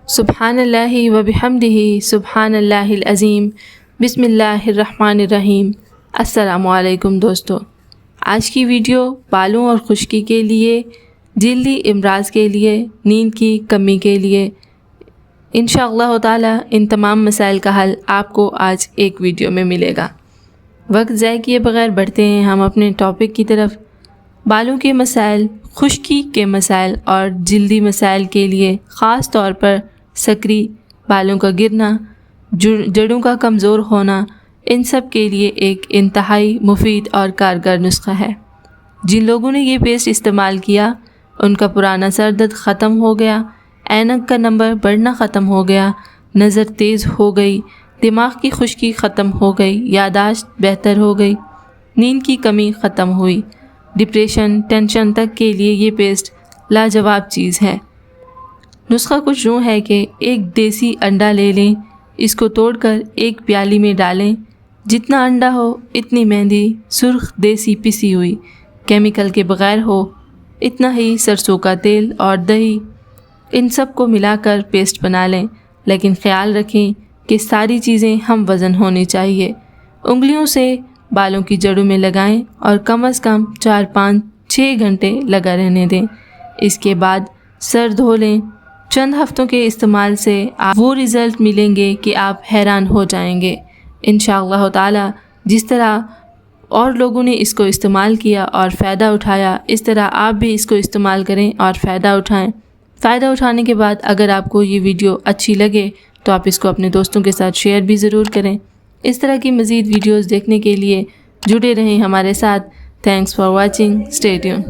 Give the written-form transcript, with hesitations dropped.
سبحان اللہ و بحمدہ سبحان اللہ العظیم بسم اللہ الرحمن الرحیم۔ السلام علیکم دوستو، آج کی ویڈیو بالوں اور خشکی کے لیے، جلدی امراض کے لیے، نیند کی کمی کے لیے انشاءاللہ تعالی ان تمام مسائل کا حل آپ کو آج ایک ویڈیو میں ملے گا۔ وقت ضائع کیے بغیر بڑھتے ہیں ہم اپنے ٹاپک کی طرف۔ بالوں کے مسائل، خشکی کے مسائل اور جلدی مسائل کے لیے خاص طور پر سکری، بالوں کا گرنا، جڑوں کا کمزور ہونا، ان سب کے لیے ایک انتہائی مفید اور کارگر نسخہ ہے۔ جن لوگوں نے یہ پیسٹ استعمال کیا ان کا پرانا سر درد ختم ہو گیا، اینک کا نمبر بڑھنا ختم ہو گیا، نظر تیز ہو گئی، دماغ کی خشکی ختم ہو گئی، یادداشت بہتر ہو گئی، نیند کی کمی ختم ہوئی، ڈپریشن، ٹینشن تک کے لیے یہ پیسٹ لاجواب چیز ہے۔ نسخہ کچھ یوں ہے کہ ایک دیسی انڈا لے لیں، اس کو توڑ کر ایک پیالی میں ڈالیں، جتنا انڈا ہو اتنی مہندی سرخ دیسی پسی ہوئی، کیمیکل کے بغیر ہو، اتنا ہی سرسوں کا تیل اور دہی، ان سب کو ملا کر پیسٹ بنا لیں، لیکن خیال رکھیں کہ ساری چیزیں ہم وزن ہونی چاہیے۔ انگلیوں سے بالوں کی جڑوں میں لگائیں اور کم از کم 4-5-6 گھنٹے لگا رہنے دیں۔ اس کے بعد سر دھو لیں۔ چند ہفتوں کے استعمال سے آپ وہ رزلٹ ملیں گے کہ آپ حیران ہو جائیں گے انشاءاللہ تعالی۔ جس طرح اور لوگوں نے اس کو استعمال کیا اور فائدہ اٹھایا، اس طرح آپ بھی اس کو استعمال کریں اور فائدہ اٹھائیں۔ فائدہ اٹھانے کے بعد اگر آپ کو یہ ویڈیو اچھی لگے تو آپ اس کو اپنے دوستوں کے ساتھ شیئر بھی ضرور کریں۔ اس طرح کی مزید ویڈیوز دیکھنے کے لیے جڑے رہیں ہمارے ساتھ۔ Thanks for watching, stay tune.